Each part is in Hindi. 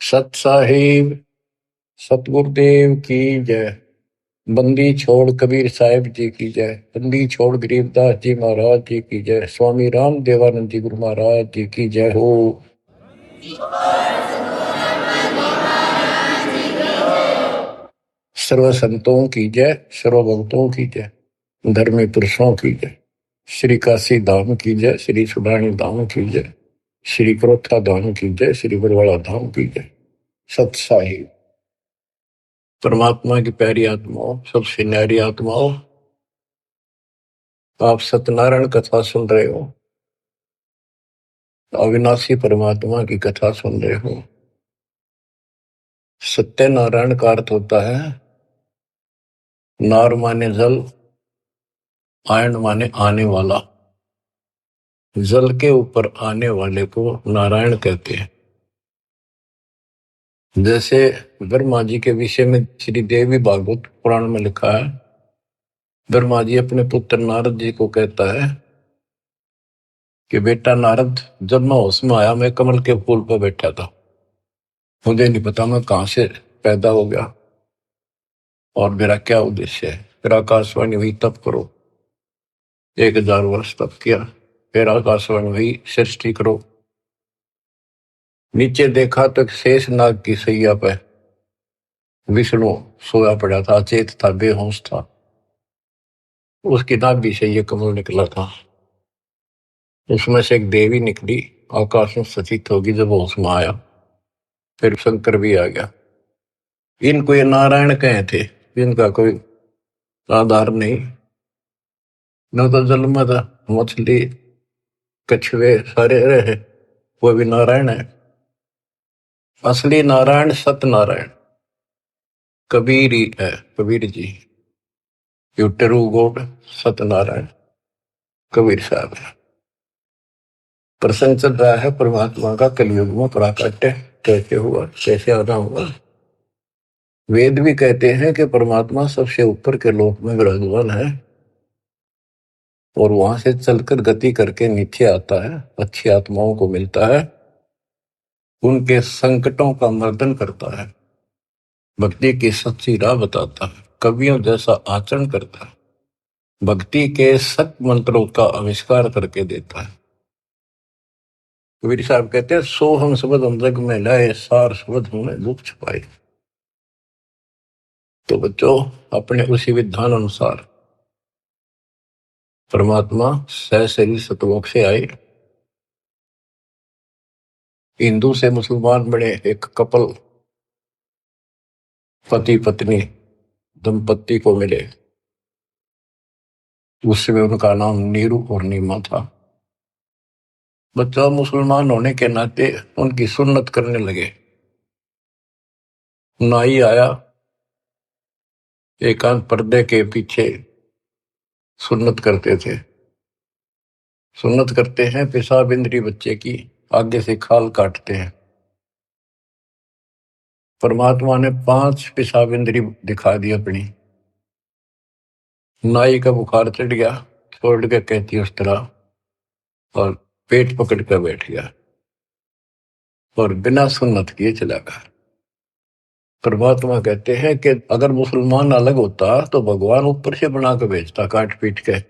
सत साहिब सतगुरुदेव की जय। बंदी छोड़ कबीर साहिब जी की जय। बंदी छोड़ गरीबदास जी महाराज जी की जय। स्वामी राम देवानंद जी गुरु महाराज जी की जय हो। सर्व संतों की जय, सर्व भक्तों की जय, धर्मी पुरुषों की जय। श्री काशी धाम की जय, श्री सुडानी धाम की जय, श्री क्रोथा धाम की जय, श्री बरवाड़ा धाम की जय। सत साहिब परमात्मा की प्यारी आत्माओं, सबसे न्यारी आत्माओं, आप सत्यनारायण कथा सुन रहे हो, अविनाशी परमात्मा की कथा सुन रहे हो। सत्यनारायण का अर्थ होता है नार माने जल, आयन माने आने वाला। जल के ऊपर आने वाले को नारायण कहते हैं। जैसे ब्रह्मा जी के विषय में श्री देवी भागवत पुराण में लिखा है, ब्रह्मा जी अपने पुत्र नारद जी को कहता है कि बेटा नारद, जब मैं होश में आया मैं कमल के फूल पर बैठा था, मुझे नहीं पता मैं कहां से पैदा हो गया और मेरा क्या उद्देश्य है। फिर आकाशवाणी हुई तप करो, 1000 वर्ष तप किया। फिर आकाशवाणी हुई सृष्टि करो। नीचे देखा तो एक शेष नाग की सैया पे विष्णु सोया पड़ा था, अचेत था, बेहोश था। उसकी नाभि से ये कमल निकला था। उसमें से एक देवी निकली, आकाश में सचित होगी जब होश में आया। फिर शंकर भी आ गया। इनको ये नारायण कहे थे, इनका कोई आधार नहीं। न तो जल में था, मछली कछुए सारे रहे, वो भी नारायण है। असली नारायण सत्यनारायण कबीर ही है, Kabir ji. You true God Satyanarayan Kabir Sahab है। प्रसंग चल रहा है परमात्मा का कलयुग में प्राकट्य कैसे हुआ, कैसे आना हुआ। वेद भी कहते हैं कि परमात्मा सबसे ऊपर के लोक में विराजमान है और वहां से चलकर गति करके नीचे आता है, अच्छी आत्माओं को मिलता है, उनके संकटों का मर्दन करता है, भक्ति की सच्ची राह बताता है, कवियों जैसा आचरण करता है, भक्ति के सत मंत्रों का आविष्कार करके देता है। कबीर साहब कहते हैं, सो हम शब्द हम जग में लाए, सार शब्द हमने दुख छुपाए। तो बच्चों, अपने उसी विधान अनुसार परमात्मा सहशरीर सतलोक से आए, हिंदू से मुसलमान बने, एक कपल पति पत्नी दंपत्ति को मिले। उसमें उनका नाम नीरू और नीमा था। बच्चा मुसलमान होने के नाते उनकी सुन्नत करने लगे। नाई आया, एकांत पर्दे के पीछे सुन्नत करते थे। सुन्नत करते हैं, पेशाब इंद्री बच्चे की आगे से खाल काटते हैं। परमात्मा ने 5 पेशाब इंद्री दिखा दी अपनी। नाई का बुखार चढ़ गया, छोड़ के कहती उस तरह, और पेट पकड़ कर बैठ गया और बिना सुन्नत किए चला गया। परमात्मा कहते हैं कि अगर मुसलमान अलग होता तो भगवान ऊपर से बना के भेजता काट पीट के।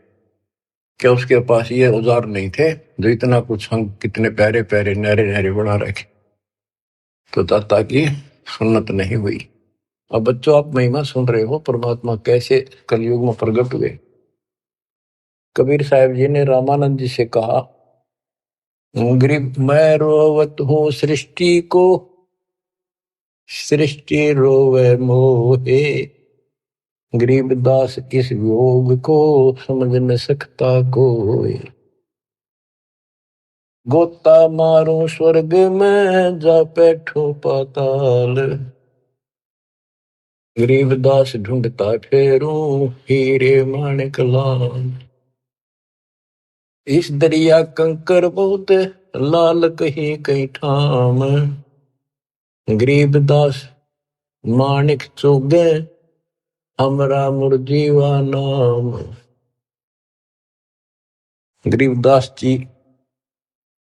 क्या उसके पास ये औजार नहीं थे जो इतना कुछ हम कितने प्यारे प्यारे नहरे नहरे बना रखे। तो दाता की सुन्नत नहीं हुई। अब बच्चों, आप महिमा सुन रहे हो परमात्मा कैसे कलयुग में प्रकट हुए। कबीर साहब जी ने रामानंद जी से कहा, गरीब मैं रोवत हूँ सृष्टि को, सृष्टि रोवे मोहे, गरीबदास इस योग को समझ न सकता कोई। गोता मारो स्वर्ग में जा बैठो पाताल, गरीबदास ढूंढता फेरूं हीरे माणिक लाल। इस दरिया कंकर बहुत लाल कहीं कहीं ठाम, गरीबदास माणिक चुगे हमरा मुरजीवा नाम। गरीबदास जी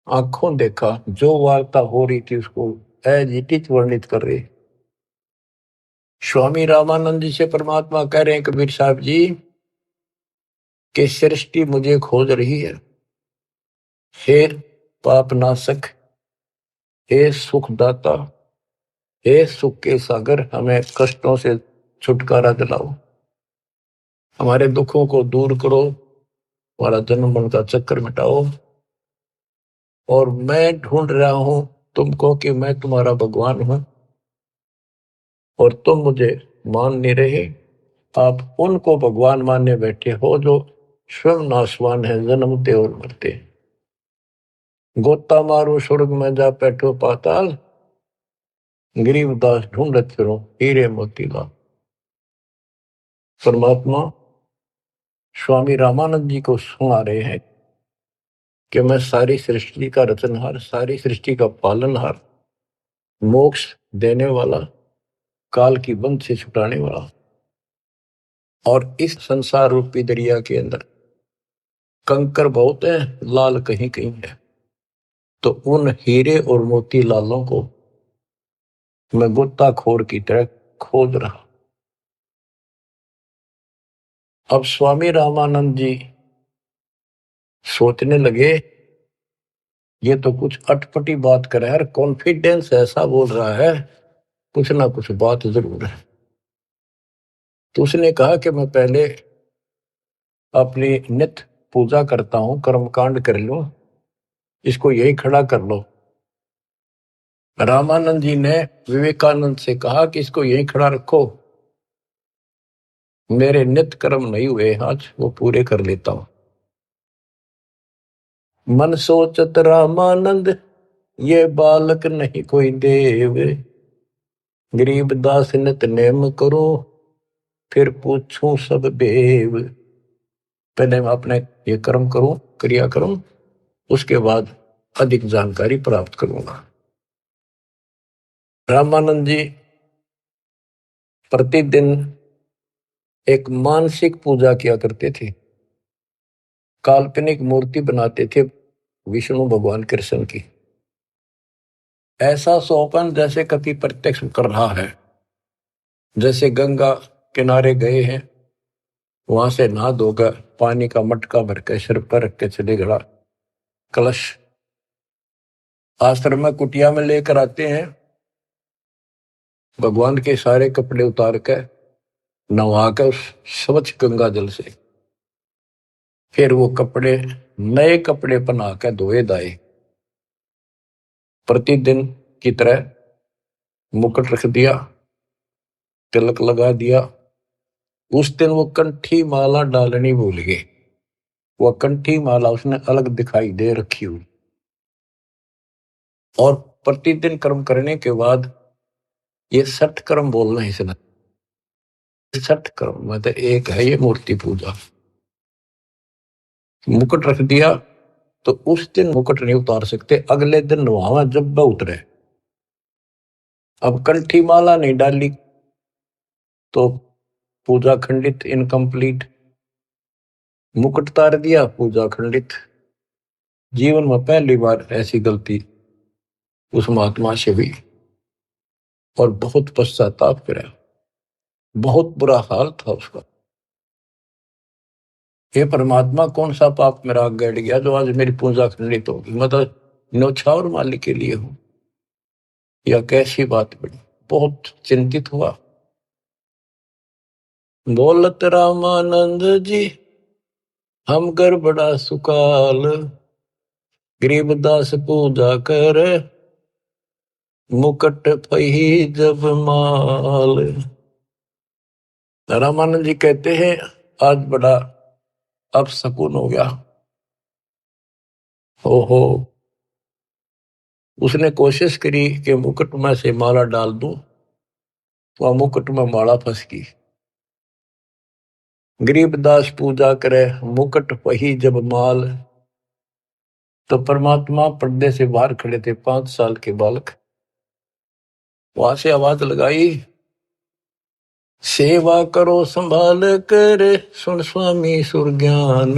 आंखों देखा जो वार्ता हो रही थी उसको एज इट इज वर्णित कर रहे। स्वामी रामानंद जी से परमात्मा कह रहे हैं कबीर साहब जी कि सृष्टि मुझे खोज रही है। हे पाप नाशक, हे सुखदाता, हे सुख के सागर, हमें कष्टों से छुटकारा दिलाओ, हमारे दुखों को दूर करो, हमारा जन्म मरण का चक्कर मिटाओ। और मैं ढूंढ रहा हूं तुमको कि मैं तुम्हारा भगवान हूं और तुम मुझे मान नहीं रहे। आप उनको भगवान मानने बैठे हो जो स्वयं नाशवान है, जन्मते और मरते। गोता मारो स्वर्ग में जा बैठो पाताल, गरीबदास ढूंढत फिरो हीरे मोतीलाल। परमात्मा स्वामी रामानंद जी को सुना रहे हैं कि मैं सारी सृष्टि का रचनहार, सारी सृष्टि का पालनहार, मोक्ष देने वाला, काल की बंध से छुटाने वाला, और इस संसार रूपी दरिया के अंदर कंकर बहुत है, लाल कहीं कहीं है। तो उन हीरे और मोती लालों को मैं गोताखोर की तरह खोज रहा। अब स्वामी रामानंद जी सोचने लगे ये तो कुछ अटपटी बात कर रहा है, कॉन्फिडेंस ऐसा बोल रहा है, कुछ ना कुछ बात जरूर है। तो उसने कहा कि मैं पहले अपनी नित्य पूजा करता हूं, कर्मकांड कर लो, इसको यही खड़ा कर लो। रामानंद जी ने विवेकानंद से कहा कि इसको यही खड़ा रखो, मेरे नित्य कर्म नहीं हुए आज, वो पूरे कर लेता हूं। मन सोचत रामानंद ये बालक नहीं कोई देव, गरीब दास नित नेम करो फिर पूछूं सब बेव। पहले मैं अपने ये कर्म करूं, क्रिया करूं, उसके बाद अधिक जानकारी प्राप्त करूंगा। रामानंद जी प्रतिदिन एक मानसिक पूजा किया करते थे, काल्पनिक मूर्ति बनाते थे विष्णु भगवान कृष्ण की। ऐसा सोपन जैसे कभी प्रत्यक्ष कर रहा है, जैसे गंगा किनारे गए हैं, वहां से नहा धोकर पानी का मटका भर के सिर पर रख के चले गड़ा, कलश आश्रम में कुटिया में लेकर आते हैं, भगवान के सारे कपड़े उतार कर नहा कर उस स्वच्छ गंगा जल से फिर वो कपड़े, नए कपड़े पहना कर धोए दाए, प्रतिदिन की तरह मुकुट रख दिया, तिलक लगा दिया। उस दिन वो कंठी माला डालनी भूल गए, वो कंठी माला उसने अलग दिखाई दे रखी हुई। और प्रतिदिन कर्म करने के बाद ये 60 कर्म बोलना है इसने, 60 कर्म मतलब एक है ये मूर्ति पूजा। मुकुट रख दिया तो उस दिन मुकुट नहीं उतार सकते, अगले दिन वहां जब वह उतरे। अब कंठी माला नहीं डाली तो पूजा खंडित, इनकम्प्लीट। मुकुट उतार दिया, पूजा खंडित। जीवन में पहली बार ऐसी गलती उस महात्मा से हुई और बहुत पश्चाताप करा, बहुत बुरा हाल था उसका। हे परमात्मा, कौन सा पाप मेरा आग गड़ गया जो आज मेरी पूजा खंडित होगी, मतलब न्यौछावर मालिक के लिए हूं, या कैसी बात बड़ी। बहुत चिंतित हुआ। बोलत रामानंद जी हम कर बड़ा सुकाल, गरीबदास पूजा कर मुकट पही जब माल। रामानंद जी कहते हैं आज बड़ा अपशकुन हो गया। ओहो, उसने कोशिश करी कि मुकुट में से माला डाल दूं, तो मुकुट में माला फंस गई। गरीबदास पूजा करे मुकुट पही जब माल। तो परमात्मा पर्दे से बाहर खड़े थे, 5 साल के बालक। वहां से आवाज लगाई, सेवा करो संभाल कर सुन स्वामी सुरज्ञान,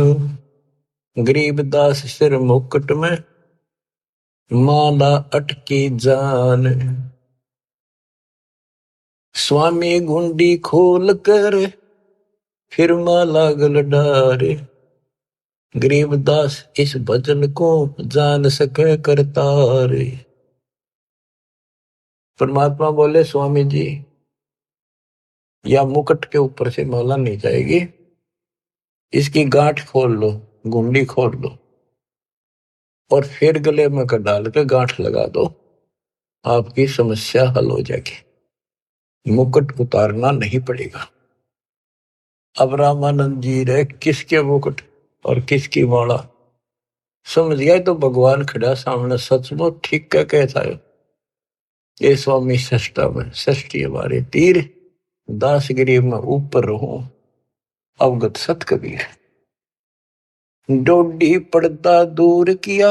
गरीबदास सिर मुकुट में माला अटकी जान, स्वामी गुंडी खोल कर फिर माला गल डारे, गरीबदास इस भजन को जान सके करतार। परमात्मा बोले स्वामी जी, या मुकुट के ऊपर से माला नहीं जाएगी, इसकी गांठ खोल लो, गुंडी खोल लो और फिर गले में कर डाल के गांठ लगा दो, आपकी समस्या हल हो जाएगी, मुकुट उतारना नहीं पड़ेगा। अब रामानंद जी रहे किसके मुकुट और किसकी माला समझ गया तो भगवान खड़ा सामने, सचमुच ठीक क्या कहता है ये स्वामी सष्टा में षष्ठी हमारे तीर, दास गरीब में ऊपर रहूं अवगत सत कबीर। डोडी पर्दा दूर किया,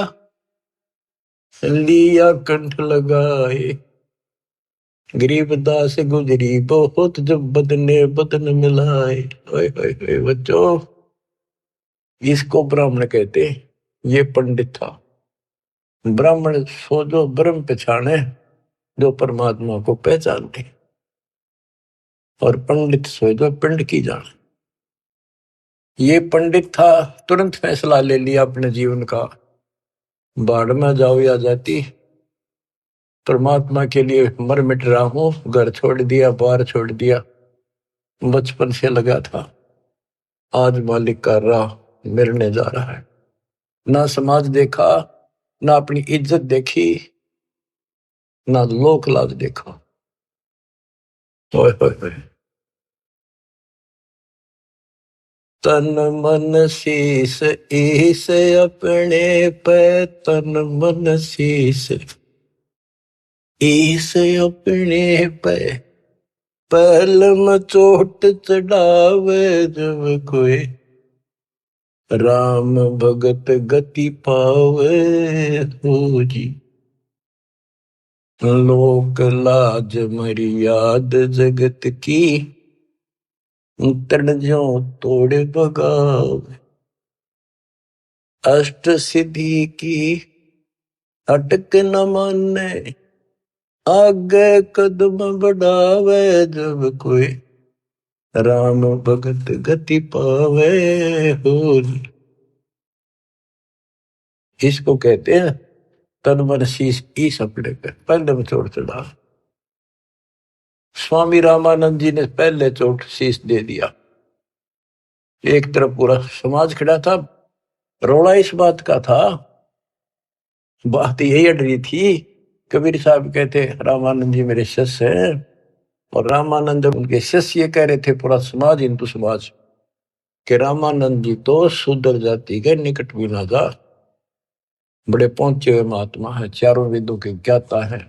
लिया कंठ लगाए, गरीबदास गुजरी बहुत जब बदने बदन मिलाए। ओए ओए ओए बच्चों, इसको ब्राह्मण कहते, ये पंडित था। ब्राह्मण सो जो ब्रह्म पहचाने, जो परमात्मा को पहचानते, और पंडित सो जो पिंड की जाने। ये पंडित था, तुरंत फैसला ले लिया अपने जीवन का, बाढ़ में जाओ या जाती, परमात्मा के लिए मर मिट रहा हूं, घर छोड़ दिया, बार छोड़ दिया, बचपन से लगा था, आज मालिक का राह मिलने जा रहा है। ना समाज देखा, ना अपनी इज्जत देखी, ना लोक लाज देखा। ओए ओए ओए, तन मन शीस ईस अपने पे, तन मन शीस ईस अपने पे, पहल में चोट चढ़ावे जब कोई, राम भगत गति पावे हो जी। लोक लाज मर्याद जगत की, तन जो तोड़ बगाव, अष्ट सिद्धि की अटक न माने, आगे कदम बढ़ावे जब कोई, राम भगत गति पावे हो। इसको कहते हैं तन मन शीश ईस अपने पे, पहले में चोट चढ़ा। स्वामी रामानंद जी ने पहले चोट शीश दे दिया। एक तरफ पूरा समाज खड़ा था, रोड़ा इस बात का था, बात यही अड़ रही थी। कबीर साहब कहते रामानंद जी मेरे शिष्य हैं, और रामानंद उनके शिष्य ये कह रहे थे, पूरा समाज हिंदू समाज, कि रामानंद जी तो शूद्र जाति के निकट भी ना जा, बड़े पहुंचे हुए महात्मा है, चारों वेदों के ज्ञाता है।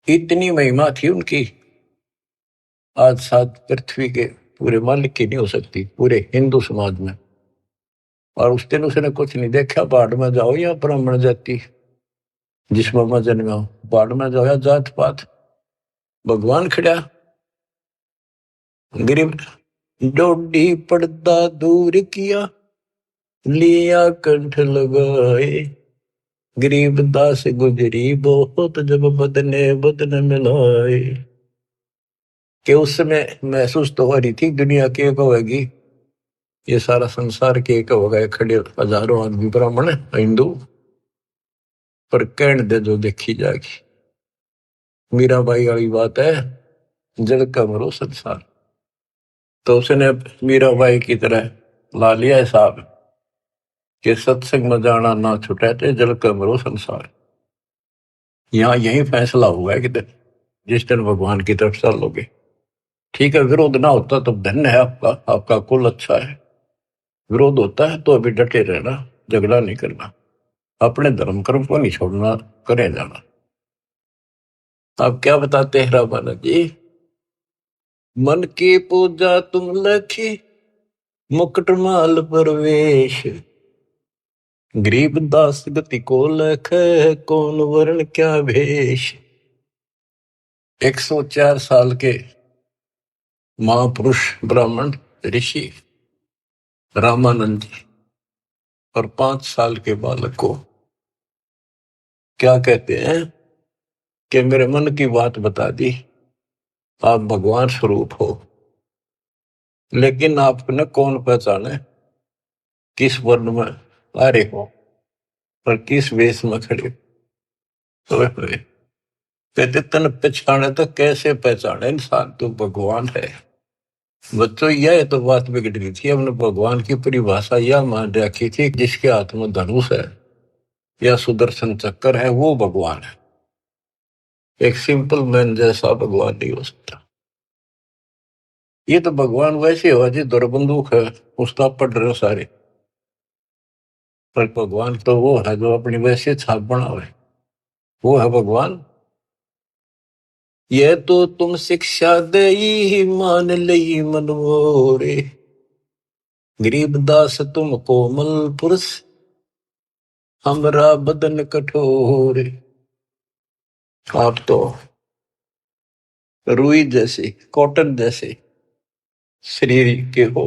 इतनी महिमा थी उनकी, आज साथ पृथ्वी के पूरे मालिक की नहीं हो सकती, पूरे हिंदू समाज में। और उस दिन उसने कुछ नहीं देखा, बाढ़ में जाओ या ब्राह्मण जाति, जिसमें मैं जन्मा हूं, बाढ़ में जाओ या जात पात, भगवान खड़ा। गरीब डोडी पर्दा दूर किया, लिया कंठ लगाए, गरीब दास गुजरी बहुत जब बदने बदन मिलाए। कि उस समय महसूस तो हो रही थी दुनिया के होगी, ये सारा संसार के एक होगा, खड़े हजारों आदमी ब्राह्मण हिंदू, पर कहने दे जो देखी जाएगी। मीराबाई वाली बात है, जल का मरो संसार। तो उसने मीराबाई की तरह ला लिया हिसाब कि सत्संग में जाना ना छुटे थे, जल का मरो संसार। यहाँ यही फैसला हुआ है कि जिस दिन भगवान की तरफ चलोगे, ठीक है, विरोध ना होता तो धन्य है आपका, आपका कुल अच्छा है। विरोध होता है तो अभी डटे रहना, झगड़ा नहीं करना, अपने धर्म कर्म को नहीं छोड़ना, करे जाना। आप क्या बताते हैं रामानंद जी, मन की पूजा तुम लखी, मुकुट माल परवेश, गरीब दास गति को लख, कौन वर्ण क्या भेष। 104 साल के महापुरुष ब्राह्मण ऋषि रामानंद जी, और 5 साल के बालक को क्या कहते हैं कि मेरे मन की बात बता दी, आप भगवान स्वरूप हो, लेकिन आपने कौन पहचाने किस वर्ण में आ रहे हो और किस वेश में खड़े हो। कहते तन पहचाने तो कैसे पहचाने इंसान, तो भगवान है। बच्चों यह तो बात बिगड़ गई थी, हमने भगवान की परिभाषा यह मान रखी थी जिसके हाथ में धनुष है या सुदर्शन चक्कर है वो भगवान है। एक सिंपल मैन जैसा भगवान नहीं हो सकता। ये तो भगवान वैसे हो जी दौर बंदूक है, उसका पढ़ रहे हो सारे, पर भगवान तो वो है जो अपनी वैसे छाप बनावे, वो है भगवान। ये तो तुम शिक्षा दे ही मान लई मनमोरे, गरीबदास तुम कोमल पुरुष, हमरा बदन कठोर। आप तो रुई जैसे कॉटन जैसे शरीर के हो,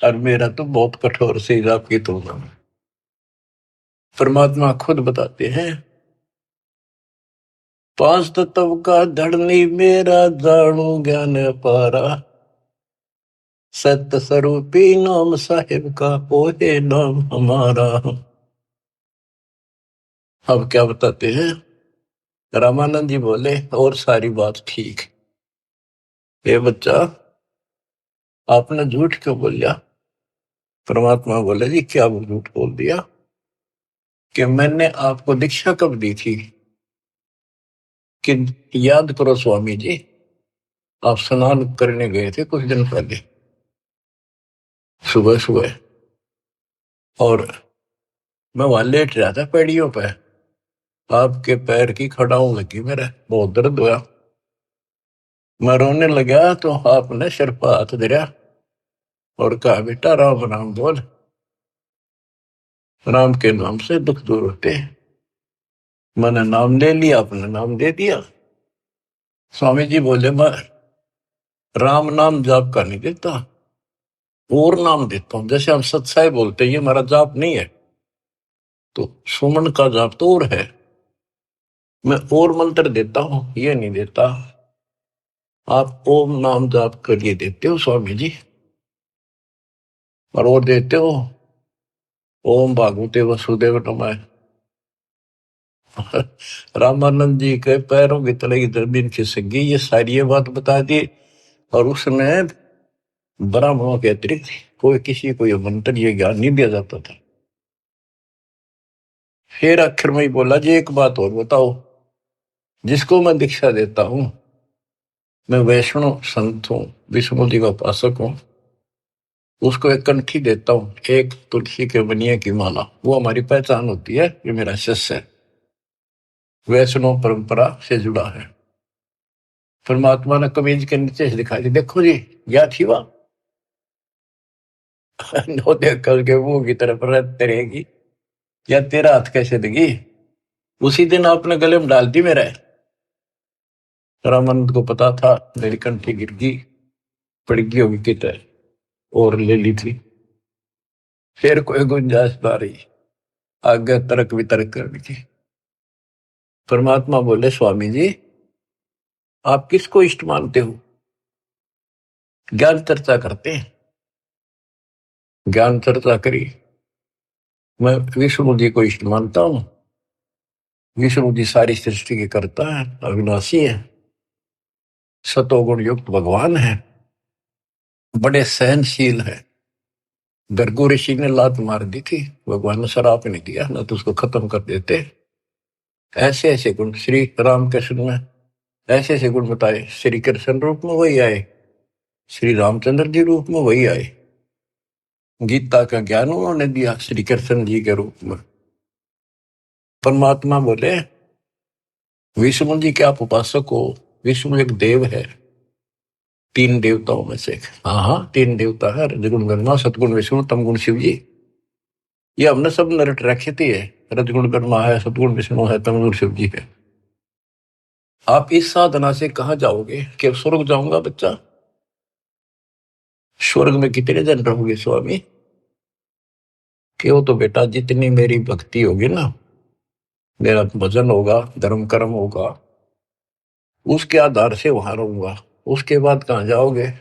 और मेरा तो बहुत कठोर शरीर आपकी तुलना में। परमात्मा खुद बताते हैं, पांच तत्व का धड़नी मेरा, जाणू ज्ञान अपारा, सत्य स्वरूपी नाम साहिब का, ओहे नाम हमारा। अब क्या बताते हैं, रामानंद जी बोले और सारी बात ठीक, ये बच्चा आपने झूठ क्यों बोल दिया। परमात्मा बोले जी क्या झूठ बोल दिया, कि मैंने आपको दीक्षा कब दी थी, कि याद करो स्वामी जी, आप स्नान करने गए थे कुछ दिन पहले सुबह सुबह, और मैं वहां लेट रहा था पैड़ियों पे, आपके पैर की खड़ाऊ लगी, मेरा बहुत दर्द हुआ, मैं रोने लगा तो आपने सिर पर हाथ दिया और कहा बेटा राम राम बोल, राम के नाम से दुख दूर होते हैं। मैंने नाम ले लिया, आपने नाम दे दिया। स्वामी जी बोले मैं राम नाम जाप का नहीं देता, और नाम देता हूं, जैसे हम सत्साई बोलते हैं ये हमारा जाप नहीं है, तो सुमन का जाप तो और है, मैं और मंत्र देता हूं ये नहीं देता। आप ओम नाम जाप करिए देते हो स्वामी जी, और वो देते हो ओम भागवते वसुदेव नमः। रामानंद जी के पैरों की तले की जमीन खिसक गई, ये सारी ये बात बता दी, और उसमें ब्राह्मणों के अतिरिक्त कोई किसी को ये मंत्र ये ज्ञान नहीं दिया जाता था। फिर आखिर में ही बोला जी एक बात और बताओ, जिसको मैं दीक्षा देता हूं, मैं वैष्णव संत हूं, विष्णु जी का उपासक हूं, उसको एक कंठी देता हूं, एक तुलसी के बनिए की माला, वो हमारी पहचान होती है, ये मेरा शिष्य है, वैष्णव परंपरा से जुड़ा है। परमात्मा ने कमीज के नीचे से दिखाई दी, देखो जी क्या थी वह। नो देख करके मुंह की तरफ रहते रहेगी, या तेरा हाथ कैसे लगी, उसी दिन आपने गले में डाल दी मेरा। रामानंद को पता था मेरी कंठी गिर गई, पड़ गई होगी किधर, और ले ली थी, फिर कोई गुंजाइश ना रही आगे तर्क वितर्क करने की। परमात्मा बोले स्वामी जी आप किसको इष्ट मानते हो, ज्ञान चर्चा करते हैं, ज्ञान चर्चा करी, मैं विष्णु जी को इष्ट मानता हूं, विष्णु जी सारी सृष्टि के करता है, अविनाशी है, सतोगुण युक्त भगवान है, बड़े सहनशील है। गर्गो ऋषि ने लात मार दी थी, भगवान ने शराप नहीं दिया, ना तो उसको खत्म कर देते। ऐसे ऐसे गुण श्री राम कृष्ण में, ऐसे ऐसे गुण बताए, श्री कृष्ण रूप में वही आए, श्री रामचंद्र जी रूप में वही आए, गीता का ज्ञान उन्होंने दिया श्री कृष्ण जी के रूप में। परमात्मा बोले विष्णु जी के आप उपासक हो, विष्णु एक देव है, तीन देवताओं में से। हाँ हाँ तीन देवता है, रजगुण ब्रह्मा सतगुण विष्णु तमगुण शिव जी, ये हमने सब नरट रखी थी है, रजगुण ब्रह्मा है, सतगुण विष्णु है, तमगुण शिव जी है। आप इस साधना से कहां जाओगे, कि स्वर्ग जाऊंगा बच्चा, स्वर्ग में कितने दिन रहोगे स्वामी, कि वो तो बेटा जितनी मेरी भक्ति होगी ना मेरा भजन होगा, धर्म कर्म होगा, उसके आधार से वहां रहूंगा। उसके बाद कहाँ जाओगे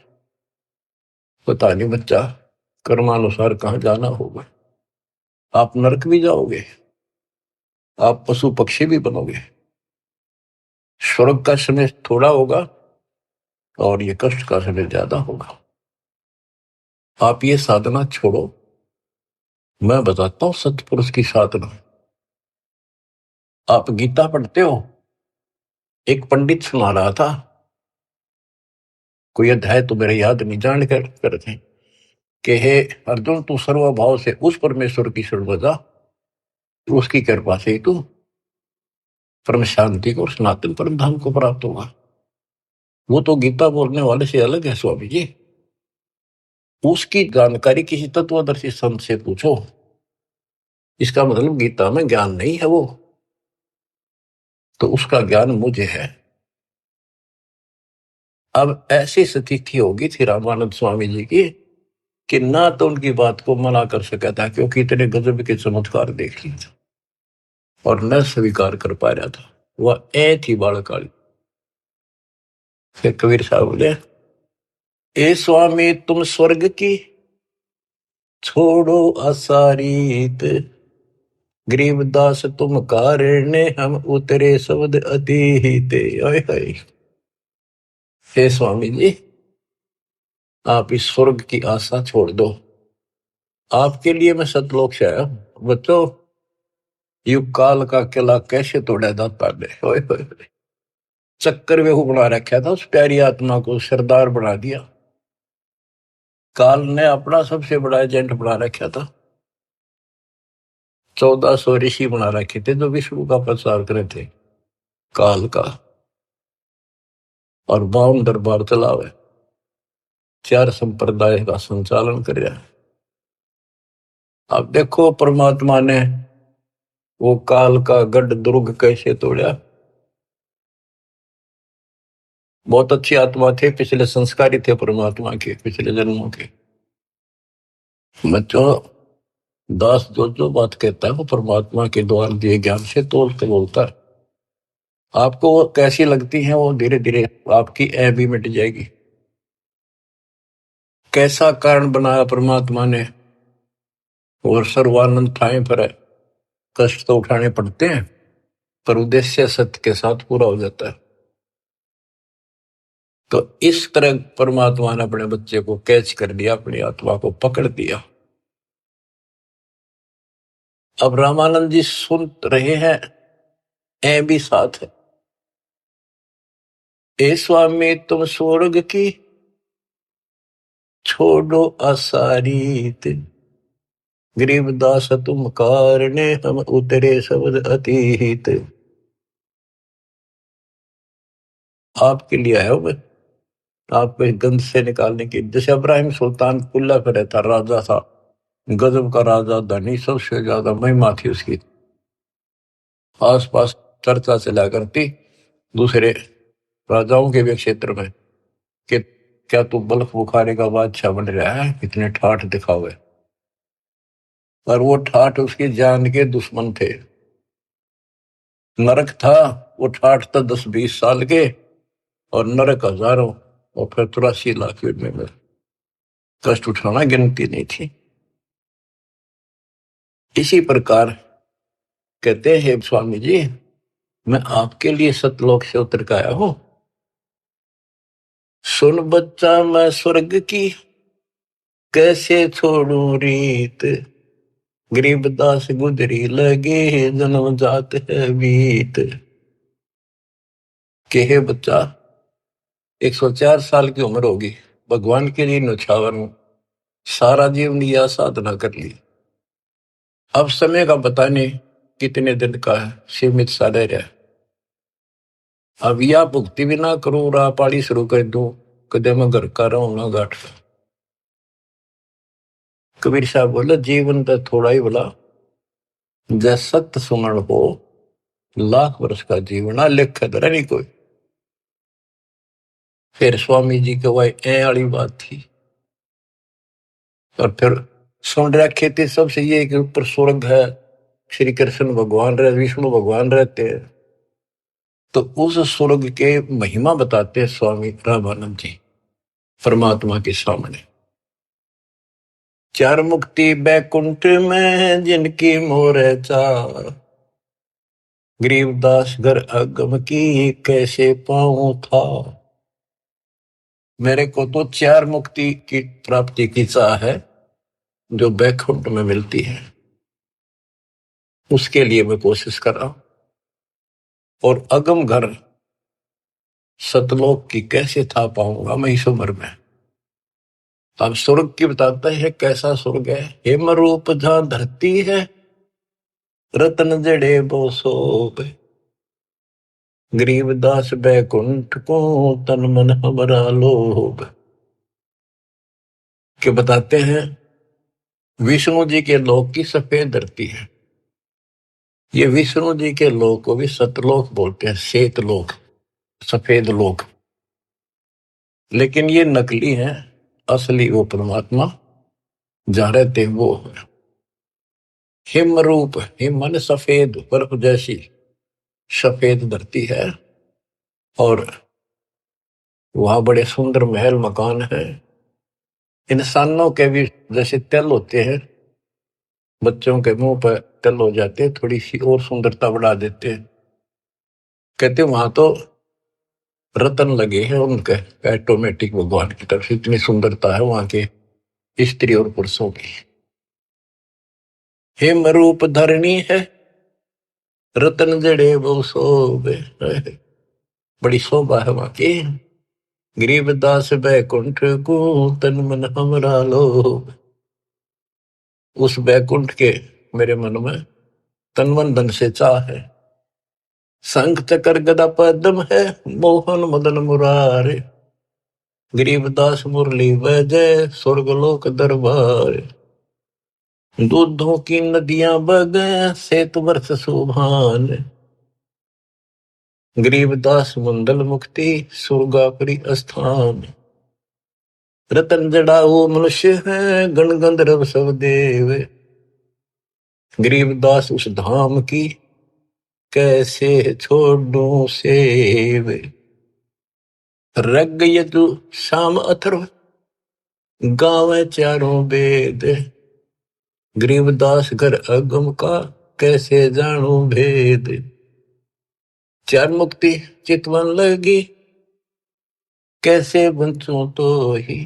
पता नहीं बच्चा, कर्मानुसार कहाँ जाना होगा। आप नरक भी जाओगे, आप पशु पक्षी भी बनोगे। स्वर्ग का समय थोड़ा होगा और ये कष्ट का समय ज्यादा होगा। आप ये साधना छोड़ो, मैं बताता हूं सतपुरुष की साधना। आप गीता पढ़ते हो, एक पंडित सुना रहा था, कोई अध्याय तो मेरे याद नहीं, जान कर करते कि हे अर्जुन, तू सर्वभाव से उस परमेश्वर की शरण बजा, उसकी कृपा से ही तू परम शांति को और सनातन परम धाम को प्राप्त होगा। वो तो गीता बोलने वाले से अलग है स्वामी जी। उसकी जानकारी किसी तत्वदर्शी संत से पूछो। इसका मतलब गीता में ज्ञान नहीं है वो, तो उसका ज्ञान मुझे है। अब ऐसी स्थिति होगी थी रामानंद स्वामी जी की कि ना तो उनकी बात को मना कर सका था, क्योंकि इतने गजब के चमत्कार देख लिए थे, और न स्वीकार कर पा रहा था। वह ए थी बालकाली। फिर कबीर साहब बोले, ए स्वामी तुम स्वर्ग की छोड़ो असारीत, गरीबदास तुम कारण हम उतरे शब्द अतीत। ओए होए, हे स्वामी जी, आप इस स्वर्ग की आशा छोड़ दो। आपके लिए मैं सतलोक से आया हूं। बच्चों, युग काल का किला कैसे तोड़ा जाता है। ओए होए, चक्कर में बना रखा था, उस प्यारी आत्मा को सरदार बना दिया। काल ने अपना सबसे बड़ा एजेंट बना रखा था। 1400 ऋषि बना रखे थे जो विष्णु का प्रचार करे थे, काल का, और 52 दरबार चलावे, 4 संप्रदाय का संचालन कर रहा है। अब देखो परमात्मा ने वो काल का गढ़ दुर्ग कैसे तोड़ा। बहुत अच्छी आत्मा थे, पिछले संस्कारी थे परमात्मा के, पिछले जन्मों के। बच्चों, दास जो जो बात कहता है वो परमात्मा के द्वार दिए ज्ञान से तोल के बोलता है। आपको वो कैसी लगती है, वो धीरे धीरे आपकी ऐ भी मिट जाएगी। कैसा कारण बनाया परमात्मा ने, और सर्वानंद ठाए पर है। कष्ट तो उठाने पड़ते हैं, पर उद्देश्य सत्य के साथ पूरा हो जाता है। तो इस तरह परमात्मा ने अपने बच्चे को कैच कर दिया, अपनी आत्मा को पकड़ दिया। अब रामानंद जी सुन रहे हैं, ऐ भी साथ है। ए स्वामी तुम स्वर्ग की छोड़ो असारीत, गरीबदास तुम कारणे हम उतरे शब्द अतीत। आपके लिए आया मैं, आपको इस गंध से निकालने की। जैसे इब्राहिम सुल्तान कुल्ला पे रहता, राजा था, गजब का राजा, धनी, सबसे ज्यादा महिमा थी उसकी, आस पास चर्चा चला करती दूसरे राजाओं के भी क्षेत्र में कि क्या तू बल्ख बुखारे का बादशाह बन रहा है, इतने ठाठ दिखावे। पर वो ठाठ उसकी जान के दुश्मन थे। नरक था, वो ठाठ था 10-20 साल के, और नरक हजारों, और फिर 83 लाख में कष्ट उठाना गिनती नहीं थी। इसी प्रकार कहते हैं स्वामी जी, मैं आपके लिए सतलोक से उतर के आया हूं। सुन बच्चा मैं स्वर्ग की कैसे छोड़ू रीत, गरीबदास गुजरी लगे जन्म जात है बीत। के हे बच्चा, 104 साल की उम्र होगी, भगवान के लिए नौछावर हूं, सारा जीवन यह साधना कर ली। अब समय का पता नहीं कितने दिन का है, सीमित सा रह रहा है। अब या भुक्ति भी ना करूं, राह पाड़ी शुरू कर दूं, कदे मैं घर का रहूं ना घाट का। कबीर साहब बोले, जीवन तो थोड़ा ही बोला, जैसा सत्य सुमरण हो, लाख वर्ष का जीवन आ लेख धरा नहीं कोई। फिर स्वामी जी के वही ए वाली बात थी, और फिर सुन रखे थे सबसे ये कि ऊपर स्वर्ग है, श्री कृष्ण भगवान रहे, विष्णु भगवान रहते हैं। तो उस स्वर्ग के महिमा बताते हैं स्वामी रामानंद जी परमात्मा के सामने। चार मुक्ति बैकुंठ में जिनकी मोर चार, गरीबदास घर अगम की कैसे पाऊं था। मेरे को तो चार मुक्ति की प्राप्ति की चाह है जो बैकुंठ में मिलती है, उसके लिए मैं कोशिश कर रहा हूं। और अगम घर सतलोक की कैसे था पाऊंगा मैं इस उम्र में। अब स्वर्ग की बताता है कैसा स्वर्ग है। हेम रूप जहां धरती है, रतन जड़े वो सोप, गरीबदास बैकुंठ को तन मन हमारा लोभ। के बताते हैं विष्णु जी के लोक की सफेद धरती है। ये विष्णु जी के लोक को भी सतलोक बोलते हैं, श्वेत लोक, सफेद लोक। लेकिन ये नकली है, असली वो परमात्मा जहां रहते वो है। हिम रूप, हिम मन सफेद, बर्फ जैसी सफेद धरती है। और वहां बड़े सुंदर महल मकान है। इंसानों के भी जैसे तिल होते हैं, बच्चों के मुंह पर तिल हो जाते हैं, थोड़ी सी और सुंदरता बढ़ा देते हैं। कहते वहां तो रतन लगे हैं उनके ऑटोमेटिक, भगवान की तरफ से इतनी सुंदरता है वहां के स्त्री और पुरुषों की। हिम रूप धरणी है, रतन जड़े वो शोभे, बड़ी शोभा है वहां की। गरीबदास बैकुंठ को तन मन हमरा लोभ। उस बैकुंठ के मेरे मन में तन मन धन से चाह है। शंख चक्र गदा पद्म है, मोहन मदन मुरारे, गरीबदास मुरली बजय स्वर्गलोक दरबार। दूधों की नदियां बगे सेतु वर्ष सुभान, गरीबदास मंडल मुक्ति सुरगापुरी स्थान। रतन जड़ाओ मनुष्य है, गण गंधर्व सब देव, गरीबदास उस धाम की कैसे छोड़ूं सेव। रग यजु शाम अथर्व गावे चारों वेद, गरीबदास घर अगम का कैसे जानू भेद। चार मुक्ति चितवन लगी कैसे बंचूं तो ही,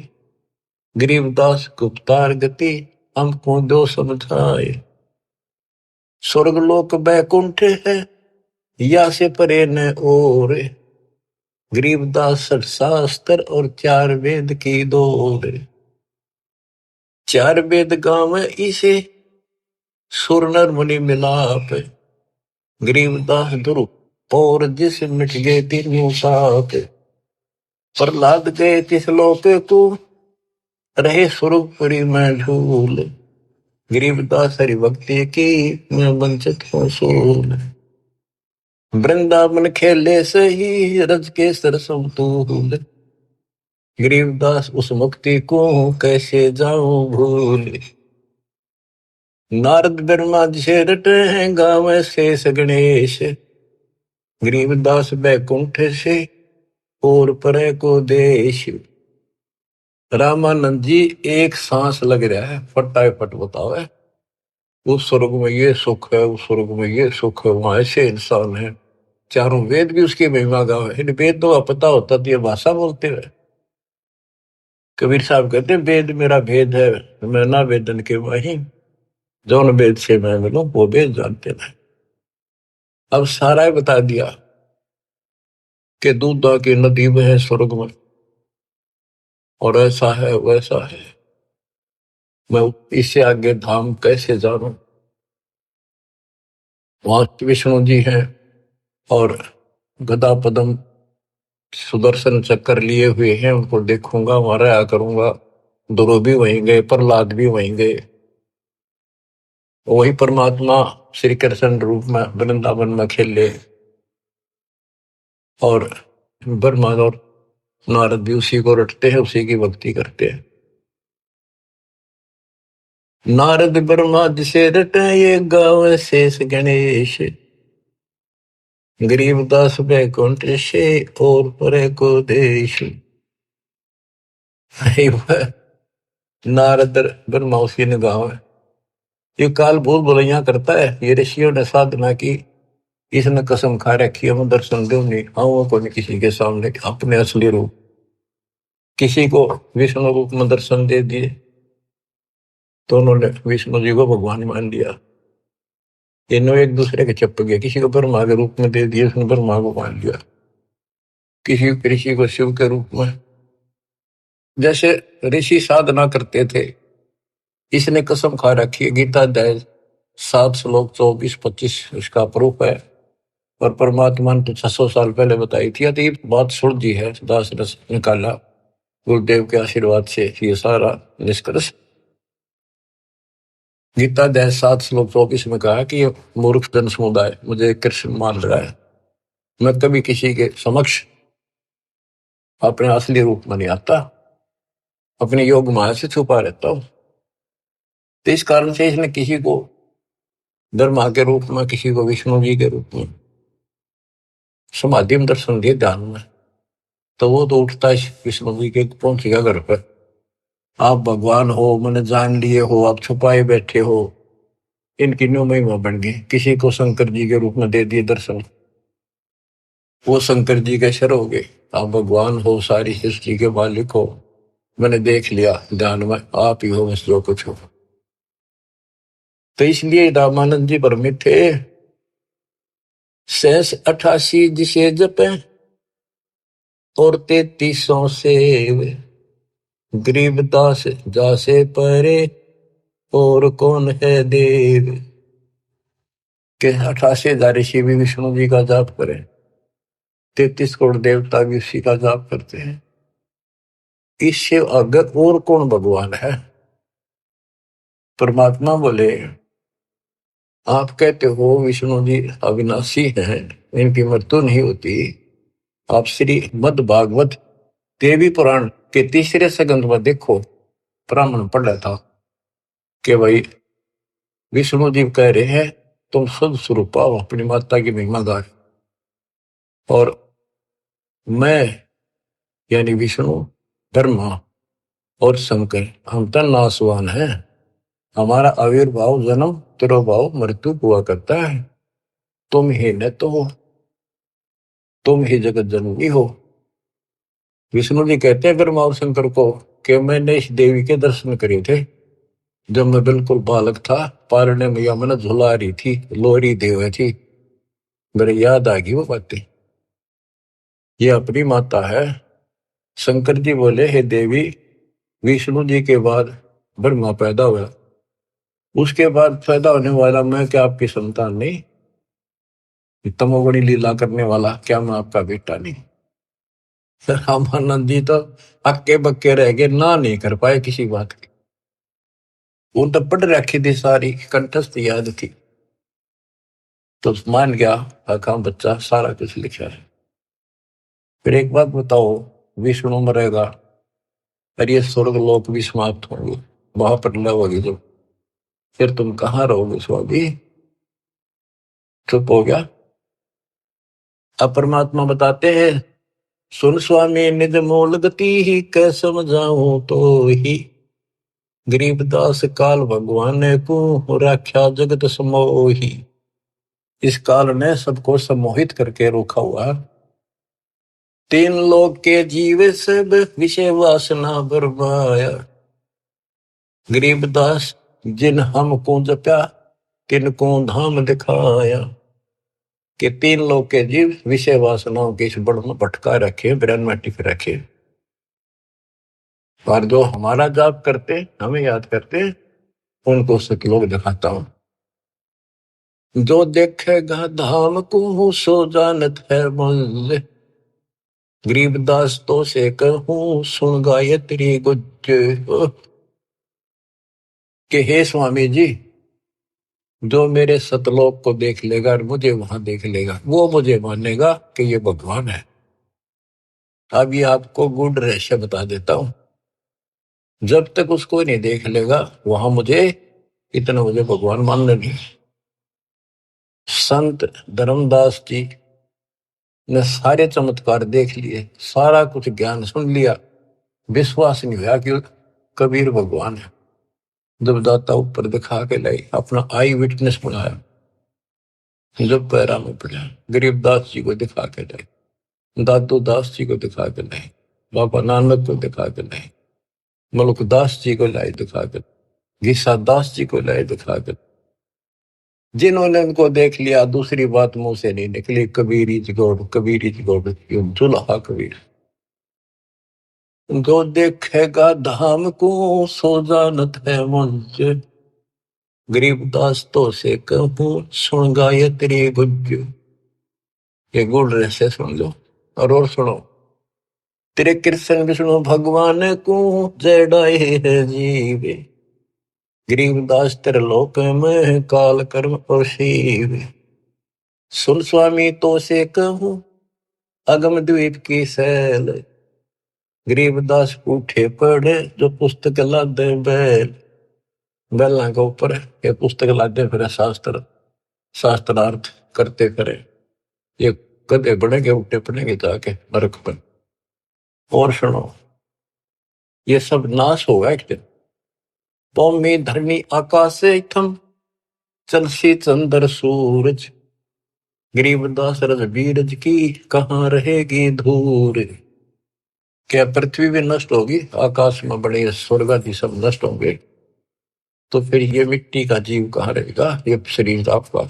गरीबदास गुप्तार गति हमको दो समझाए। स्वर्गलोक बैकुंठ है या से परे न और, गरीबदास शास्त्र और चार वेद की दौड़। चार वेद गांव इसे सुर नर मुनि मिलाप, गरीबदास दुरु और जिस मिट गए तीनों साप। प्रहलाद गए तिस लोक को रहे स्वरूपुरी में झूल, गरीबदास हरि भक्ति की मैं वंचित हूँ सूल। वृंदावन खेले सही रज के सरसम तूल, गरीबदास उस मुक्ति को कैसे जाऊं भूल। नारद ब्रह्मा जी रटे हैं गावे शेष गणेश, गरीबदास बैकुंठ से और परे को देश। रामानंद जी एक सांस लग रहा है, फटाए फट बताओ है। उस स्वर्ग में ये सुख है, उस स्वर्ग में ये सुख है, वहां ऐसे इंसान है। चारों वेद भी उसकी महिमा गावे। इन वेद तो पता होता तो ये भाषा बोलते हुए। कबीर साहब कहते हैं वेद मेरा भेद है, मैं ना वेदन के वही, जौन वेद से मैं मिलूं वो वेद जानते नहीं। अब सारा ही बता दिया कि दूधा की नदी में है स्वर्ग में, और ऐसा है वैसा है। मैं इससे आगे धाम कैसे जानूं। वहां विष्णु जी हैं और गदा पदम सुदर्शन चक्कर लिए हुए हैं, उनको देखूंगा, वहां रहा करूंगा। ध्रुव भी वहीं गए, प्रहलाद भी वहीं गए। वही परमात्मा श्री कृष्ण रूप में वृंदावन में खेले, और ब्रह्मा और नारद भी उसी को रटते हैं, उसी की भक्ति करते हैं। नारद ब्रह्मा जिसे रटे ये गावे शेष गणेश, गरीबदास बैकुंठ से और परे को देश। नारद ब्रह्मा उसी ने गाँव है। ये काल भूल भुलैया करता है। ये ऋषियों ने साधना की, इसने कसम खा रखी है, मैं दर्शन दूं नहीं, आऊँ को नहीं किसी के सामने अपने असली रूप। किसी को विष्णु रूप में दर्शन दे दिए तो उन्होंने विष्णु जी को भगवान मान लिया। इन्हों एक दूसरे के चप गए। किसी को ब्रह्मा के रूप में दे दिए, उसने ब्रह्मा को मान लिया। किसी को शिव के रूप में। जैसे ऋषि साधना करते थे, इसने कसम खा रखी है। गीता अध्याय 7 श्लोक 24-25 इसका प्रूफ है। और परमात्मा ने तो 600 साल पहले बताई थी। तो ये बात सुलझी है, दास रस निकाला गुरुदेव के आशीर्वाद से ये सारा निष्कर्ष। गीता अध्याय 7 श्लोक 24 में कहा कि ये मूर्ख जन समुदाय मुझे कृष्ण मान रहा है। मैं कभी किसी के समक्ष अपने असली रूप में नहीं आता, अपने योग माया से छुपा रहता हूं। तो इस कारण से इसने किसी को ब्रह्मा के रूप में, किसी को विष्णु जी के रूप में समाधि में दर्शन दिए ध्यान में। तो वो तो उठता है विष्णु जी के, पहुंचेगा घर पर। आप भगवान हो, मैंने जान लिए हो, आप छुपाए बैठे हो, इनकी न्यू महिमा बन गई। किसी को शंकर जी के रूप में दे दिए दर्शन, वो शंकर जी के शर हो गए। आप भगवान हो, सारी सृष्टि के मालिक हो, मैंने देख लिया ध्यान में, आप ही हो बस जो कुछ हो। तो इसलिए रामानंद जी भ्रमित थे। 88 जिसे जपे और 33 से गरीबदास जासे परे और कौन है देव। के 88,000 ऋषि भी विष्णु जी का जाप करें, 33 करोड़ देवता भी उसी का जाप करते हैं। इससे अगर और कौन भगवान है। परमात्मा बोले, आप कहते हो विष्णु जी अविनाशी हैं, इनकी मृत्यु नहीं होती। आप श्री मद भागवत देवी पुराण के 3 संस्कंद में देखो, ब्राह्मण पढ़ रहा था कि भाई विष्णु जी कह रहे हैं तुम शुद्ध स्वरूप आओ, अपनी माता की महिमा गा। और मैं यानी विष्णु, ब्रह्मा और शंकर हम तो नासवान हैं। हमारा आविर्भाव, जन्म, तिरोभाव, मृत्यु हुआ करता है। तुम ही न तो हो, तुम ही जगत जननी हो। विष्णु जी कहते हैं ब्रह्मा और शंकर को कि मैंने इस देवी के दर्शन करे थे जब मैं बिल्कुल बालक था। पारने मैया मैंने झुला रही थी, लोरी देव थी, मेरे याद आ गई वो बातें। ये अपनी माता है। शंकर जी बोले, हे देवी, विष्णु जी के बाद ब्रह्मा पैदा हुआ, उसके बाद पैदा होने वाला मैं क्या आपकी संतान नहीं? तमोगुणी लीला करने वाला क्या मैं आपका बेटा नहीं? रामानंद जी तो अक्के बक्के रह गए, ना नहीं कर पाए किसी बात की। वो तो पढ़ रखी थी, सारी कंठस्थ याद थी। तो मान गया, आखा बच्चा सारा कुछ लिखा है। फिर एक बात बताओ, विष्णु मरेगा और ये स्वर्ग लोक भी समाप्त होंगे, महाप्रलय होगी जब, फिर तुम कहाँ रहोगे स्वामी? चुप हो गया। अब परमात्मा बताते हैं, सुन स्वामी निज मूल गति ही कै समझाऊं तो ही, गरीबदास काल भगवान को राख्या जगत समोही। इस काल ने सबको सम्मोहित करके रोका हुआ। 3 लोक के जीव सब विषय वासना बरमाया, गरीबदास जिन हमको जप्या तिनको धाम दिखाया। कि 3 लोक के जीव विषय वासनाओं के इस बड़ में भटका रखे, ब्रह्म में टिक रखे। और जो हमारा जाप करते, हमें याद करते, उनको सतलोक दिखाता हूं। जो देखेगा धाम को सो जानत है मुझ, गरीबदास तो से कहूं सुन गायत्री गुज। कि हे स्वामी जी, जो मेरे सतलोक को देख लेगा और मुझे वहां देख लेगा, वो मुझे मानेगा कि ये भगवान है। अब ये आपको गूढ़ रहस्य बता देता हूं। जब तक उसको नहीं देख लेगा, वहां मुझे इतना मुझे भगवान मानने नहीं। संत धर्मदास जी ने सारे चमत्कार देख लिए, सारा कुछ ज्ञान सुन लिया, विश्वास नहीं हुआ कि कबीर भगवान है। जब दाता ऊपर दिखा के लाई, अपना आई विटनेस बनाया, जब पैरा में पड़ा, गरीबदास जी को दिखा के लाई, दादू दास जी को दिखा के लाई, बाबा नानक को दिखा के लाई, मलुकदास जी को लाई दिखा के, गीसा दास जी को लाई दिखा के, जिन्होंने उनको देख लिया दूसरी बात मुंह से नहीं निकली, कबीरी जगोड़, कबीरी जगोड़, जुल्हा कबीर। जो देखेगा धाम को सो जानत है मुझ, गरीबदास तो से कहूं सुन गायत्री गुज। ये गुड़ रहस्य सुन लो और सुनो। तेरे कृष्ण विष्णु भगवान को जड़ाए है जीवे, गरीबदास तेरे लोक में काल कर्म और शिव। सुन स्वामी तो से कहूं अगम द्वीप की सैल, गरीबदास उठे पड़े जो पुस्तक लादे बैल। बैलों के ऊपर ये पुस्तक लादे फिर शास्त्र, शास्त्रार्थ करते फिरे। ये गधे बढ़ेंगे उठे पड़ेंगे जाके नरक पर। और सुनो, ये सब नाश होगा एक दिन। पौमी धरनी आकाश थम चलसी चंद्र सूरज, गरीबदास रज बीरज की कहाँ रहेगी धूर। क्या पृथ्वी भी नष्ट होगी, आकाश में बड़े स्वर्ग आदि सब नष्ट होंगे, तो फिर ये मिट्टी का जीव कहाँ रहेगा, ये शरीर आपका।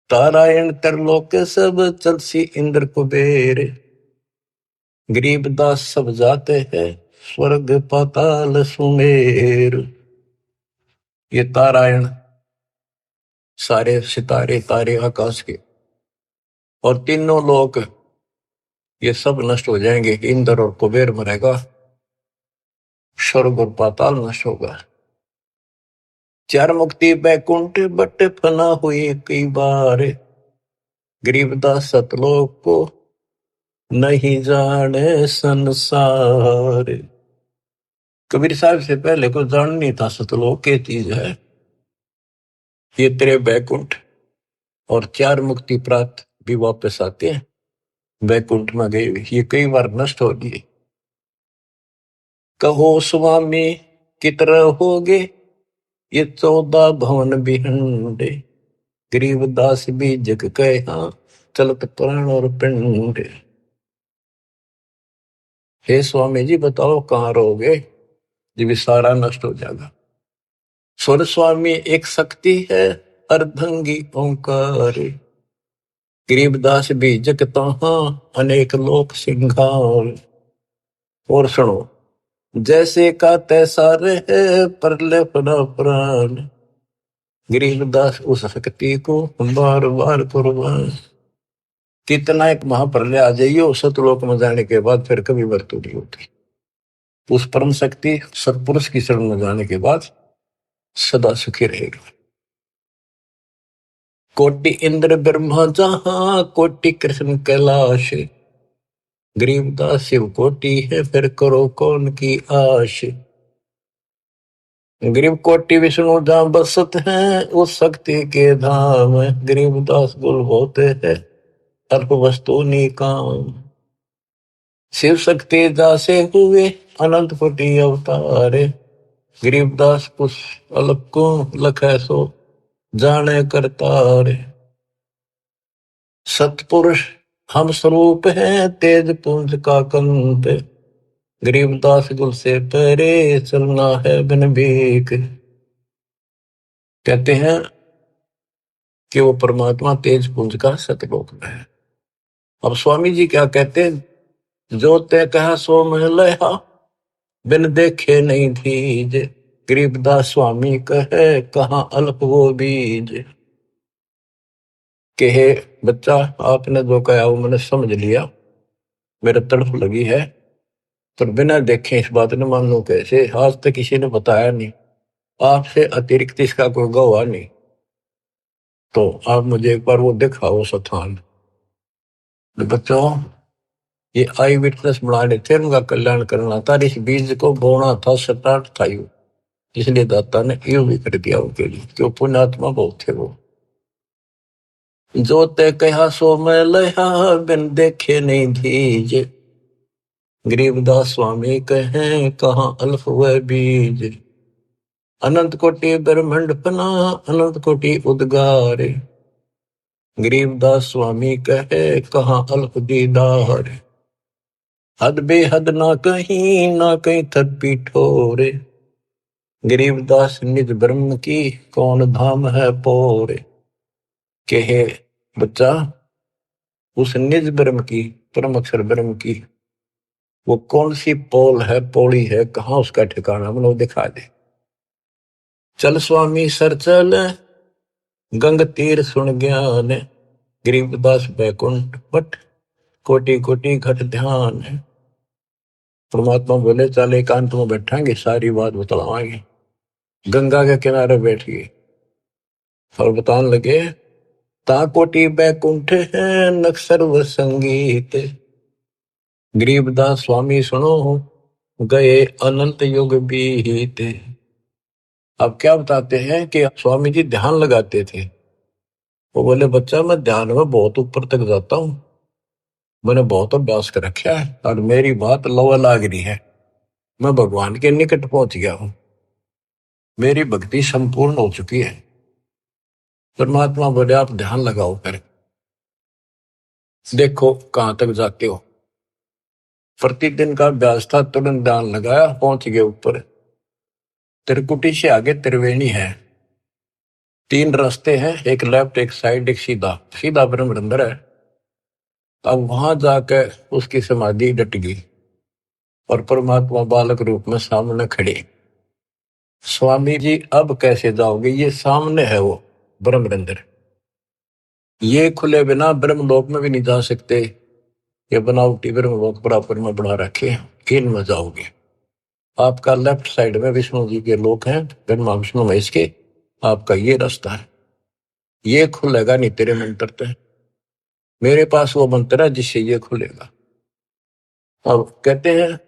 तारायण तरलोक सब चलसी इंद्र कुबेर, गरीबदास सब जाते हैं स्वर्ग पाताल सुमेर। ये तारायण सारे सितारे तारे आकाश के और तीनों लोक ये सब नष्ट हो जाएंगे। इंद्र और कुबेर मरेगा, स्वर्ग और पाताल नष्ट होगा। चार मुक्ति बैकुंठ बट फना हुई कई बार, गरीबदास सतलोक को नहीं जाने संसार। कबीर साहब से पहले को जान नहीं था सतलोक के चीज है। ये तेरे बैकुंठ और चार मुक्ति प्राप्त भी वापस आते हैं, बैकुंठ में गए ये कई बार नष्ट हो गए। कहो स्वामी कितर होगे ये 14 भवन बिहंडे, गरीबदास भी जग कहा चलत प्राण और पिंड। हे स्वामी जी बताओ कहाँ रहोगे जब सारा नष्ट हो जाएगा। स्वर स्वामी एक शक्ति है अर्धंगी ओंकार, गरीबदास भी जग तहाँ अनेक लोक सिंगार। और सुनो, जैसे का तैसा रहे परले परा प्राण, गरीबदास उस शक्ति को बार बार कुर्बान। कितना एक महाप्रलय आ जाइए सतलोक में जाने के बाद फिर कभी मृत्यु नहीं होती। उस परम शक्ति सतपुरुष की शरण में जाने के बाद सदा सुखी रहेगा। कोटि इंद्र ब्रह्मा जहां कोटि कृष्ण कैलाश, गरीबदास शिव कोटि है फिर करो कौन की आश। गरीब कोटि विष्णु जहां बसत हैं उस शक्ति के धाम, गरीबदास गुल होते हैं अल्प वस्तु निकाम। शिव शक्ति दासे हुए अनंत कोटि अवतारे, गरीबदास कुछ अल्प को लखै सो जाने करतारे। सतपुरुष हम स्वरूप हैं तेज पुंज का कंत, गरीबदास गुल से परे चलना है बिन भीख। कहते हैं कि वो परमात्मा तेज पुंज का सतलोक में है। अब स्वामी जी क्या कहते हैं, जो ते कहा सो मैं लया बिन देखे नहीं धीज, गरीबदास स्वामी कहे कहाँ अल्प वो बीज। कहे बच्चा आपने जो कहा वो मैंने समझ लिया, मेरे तड़फ लगी है, पर बिना देखे इस बात ने मान लू कैसे, आज तक किसी ने बताया नहीं, आपसे अतिरिक्त इसका कोई गवाह नहीं, तो आप मुझे एक बार वो दिखाओ स्थान। बच्चों ये आई विटनेस बनाने थे, उनका कल्याण करना था, इस बीज को बोना था, स्टार्ट था यू। इसलिए दाता ने यो भी कर दिया उनके लिए, क्यों पुण्यात्मा बहुत थे वो। जो ते कहा सो मैं लया, बिन देखे नहीं धीज। गरीबदास स्वामी कहें कहाँ अल्फ व बीज। अनंत कोटि ब्रह्मंड पना, अनंत कोटि उद्गार। गरीबदास स्वामी कहे कहाँ अल्प दीदार। हद बेहद ना कहीं थपी ठोरे। गरीबदास निज ब्रह्म की, कौन धाम है पोरे। कहे बच्चा, उस निज ब्रह्म की, परम अक्षर ब्रह्म की वो कौन सी पोल है, पौड़ी है, कहाँ उसका ठिकाना, मतलब दिखा दे। चल स्वामी सर चल, गंग तीर सुन ज्ञान। गरीबदास बैकुंठ बट, कोटि कोटि घट ध्यान। परमात्मा बोले चल एकांत में बैठांगे, सारी बात बतलावांगे। गंगा के किनारे बैठ गए और बताने लगे, ता कोटि बैकुंठ है नक्सर व संगीत। गरीबदास स्वामी सुनो, गए अनंत युग बीत। अब क्या बताते हैं कि स्वामी जी ध्यान लगाते थे। वो बोले बच्चा मैं ध्यान में बहुत ऊपर तक जाता हूँ, मैंने बहुत अभ्यास कर रखा है और मेरी बात लवा लाग रही है, मैं भगवान के निकट पहुंच गया हूँ, मेरी भक्ति संपूर्ण हो चुकी है। परमात्मा बोले आप ध्यान लगाओ, कर देखो कहां तक जाते हो। प्रतिदिन का अभ्यास था, तुरंत ध्यान लगाया, पहुंच गए ऊपर। त्रिकुटी से आगे त्रिवेणी है, 3 रास्ते हैं, एक लेफ्ट एक साइड एक सीधा, सीधा ब्रह्म रंध्र है। अब वहां जाकर उसकी समाधि डट गई और परमात्मा बालक रूप में सामने खड़े। स्वामी जी अब कैसे जाओगे, ये सामने है वो ब्रह्म रंध्र, ये खुले बिना ब्रह्मलोक में भी नहीं जा सकते। ये बनावटी ब्रह्मलोक बराबर में बना रखे, इनमें जाओगे। आपका लेफ्ट साइड में विष्णु जी के लोक हैं, ब्रह्मा विष्णु महेश के, आपका ये रास्ता है, ये खुलेगा नहीं तेरे मंत्र से। मेरे पास वो मंत्र है जिससे ये खुलेगा। अब कहते हैं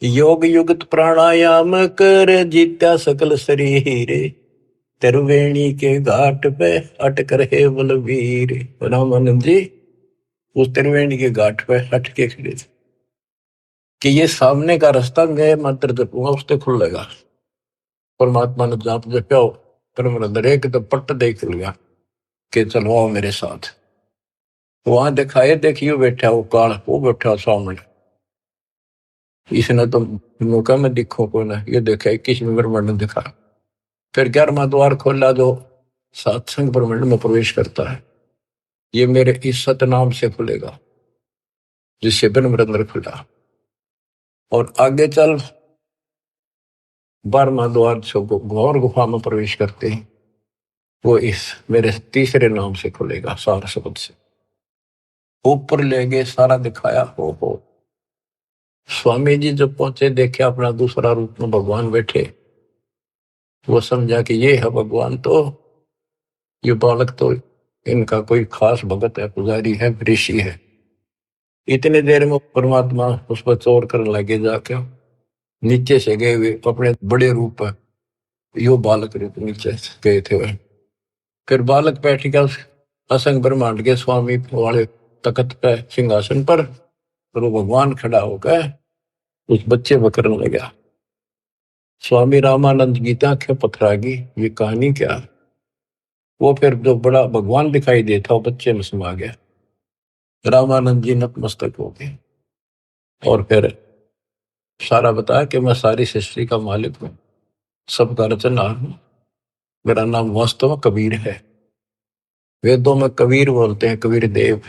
योग युगत प्राणायाम कर, जीत्या सकल शरीर। त्रिवेणी के घाट पे अटक रहे बलवीर। रामानंद जी उस त्रिवेणी के घाट पे हट के खड़े थे कि ये सामने का रास्ता मैं मंत्र जपूंगा उससे खुलेगा। परमात्मा ने जाप जपा, परम एक तो पट्ट देख लिया कि चलो आओ मेरे साथ। वहां दिखाए, देखियो बैठा वो काल, वो बैठा सामने। इसने तो मौका में दिखो को ना, ये देखा 21 ब्रह्मांड ने दिखा। फिर 11वां द्वार खोला जो सत्संग ब्रह्मांड में प्रवेश करता है, ये मेरे इस सतनाम से खुलेगा, जिससे ब्रह्म खुला। और आगे चल 12वां द्वार से घोर गुफा में प्रवेश करते हैं, वो इस मेरे तीसरे नाम से खुलेगा, सार शब्द से। ऊपर ले गए, सारा दिखाया। हो स्वामी जी जब पहुंचे, देखे अपना दूसरा रूप में भगवान बैठे। वो समझा कि ये है भगवान, तो ये बालक तो इनका कोई खास भगत है, पुजारी है, ऋषि है। इतने देर में परमात्मा उस पर चोर करने लगे, जाके नीचे से गए हुए अपने बड़े रूप पर यो बालक रूप नीचे गए थे वह। फिर बालक बैठ गया उस असंग ब्रह्मांड के स्वामी वाले तख्त पे, सिंहासन पर, और वो भगवान खड़ा होकर उस बच्चे पर करने लगा। स्वामी रामानंद गीता आंखें पथरागी, ये कहानी क्या। वो फिर जो बड़ा भगवान दिखाई देता वो बच्चे में समा गया। रामानंद जी नतमस्तक हो गए और फिर सारा बताया कि मैं सारी सृष्टि का मालिक हूँ, सबका रचनहार हूँ, मेरा नाम वास्तव में कबीर है। वेदों में कबीर बोलते हैं, कबीर देव।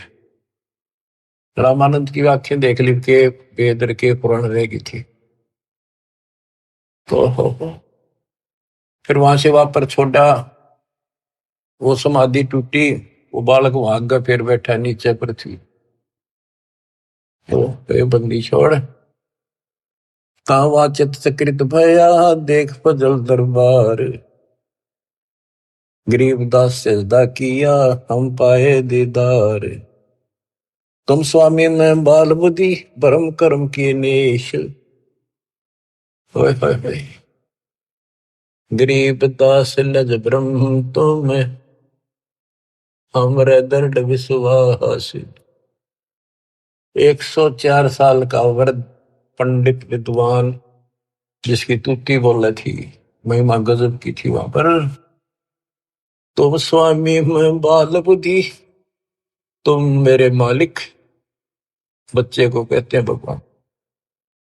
रामानंद की आंखें देख ली के वेद के पुराण रहेगी थी। तो फिर वहां से वापस छोड़ा, वो समाधि टूटी, वो बालक वहां गया, फिर बैठा नीचे पृथ्वी। तो बंदी छोड़, तावा चित सकृत भया, देख फजल दरबार। गरीबदास सजदा किया, हम पाए दीदार। तुम स्वामी में बाल बुद्धि, भरम कर्म की नेश। होए होए होए। गरीब दास लज ब्रह्म तुम हमरे दर्द विश्वास। 104 साल का वृद्ध पंडित विद्वान जिसकी तूती बोल थी, महिमा गजब की थी वहां पर। तुम स्वामी में बाल बुद्धि, तुम मेरे मालिक। बच्चे को कहते हैं भगवान।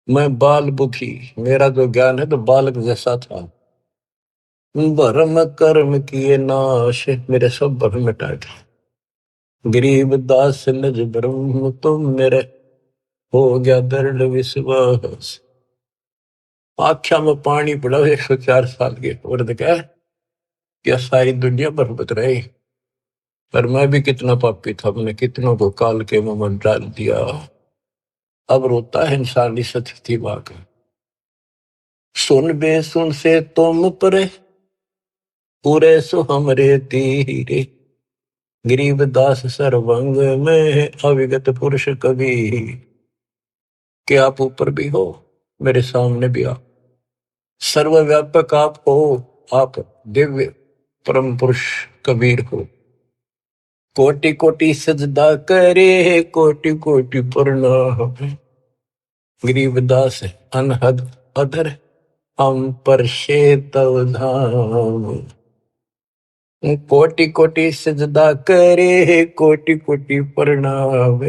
मैं बाल बुद्धि, मेरा जो ज्ञान है तो बालक जैसा था। भरम कर्म किए नाश, मेरे सब भरम मिटा दिए। गरीब दास लज ब्रह्म तुम मेरे, हो गया दर्द विश्वास। आख्या में पानी पड़ा 104 साल के वृद्ध का, क्या सारी दुनिया बरबत रही। पर मैं भी कितना पापी था, मैंने कितनों को काल के मुंह में डाल दिया। अब रोता है इंसानी सती वाक। सुन बे सुन से तुम परे, पूरे सो हमरे तीरे। गरीब दास सर्वंग में अविगत पुरुष कवि। कि आप ऊपर भी हो, मेरे सामने भी आप, सर्वव्यापक आप हो। आप दिव्य परम पुरुष कबीर हो। कोटि कोटि सजदा करे, कोटि कोटि प्रणाम। गरीबदास अनहद अधर, हम पर तव धाम। कोटि कोटि सजदा करे, कोटि कोटि प्रणाम।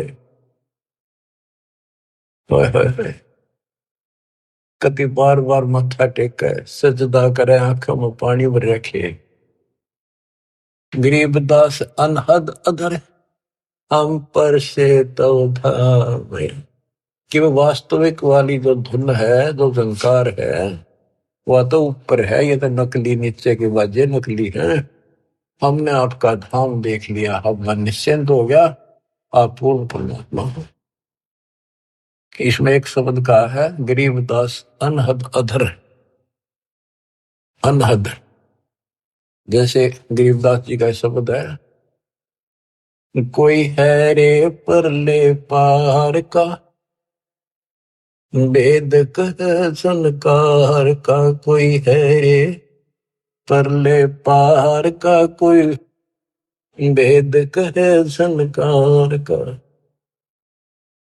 कति बार बार मत्था टेके सजदा करे, आंखों में पानी भर रखे। गरीबदास अनहद अधर, हम पर तव धाम। कि वो वास्तविक वाली जो धुन है, जो झंकार है, वह तो ऊपर है, ये तो नकली नीचे के बाजे नकली है। हमने आपका धाम देख लिया, अब मन निश्चिंत हो गया, आप पूर्ण परमात्मा हो। इसमें एक शब्द का है गरीबदास अनहद अधर। अनहद जैसे गरीबदास जी का शब्द है, कोई है रे परले पार का, वेद कह संकार का। कोई है रे परले पार का, कोई वेद कहे संकार का।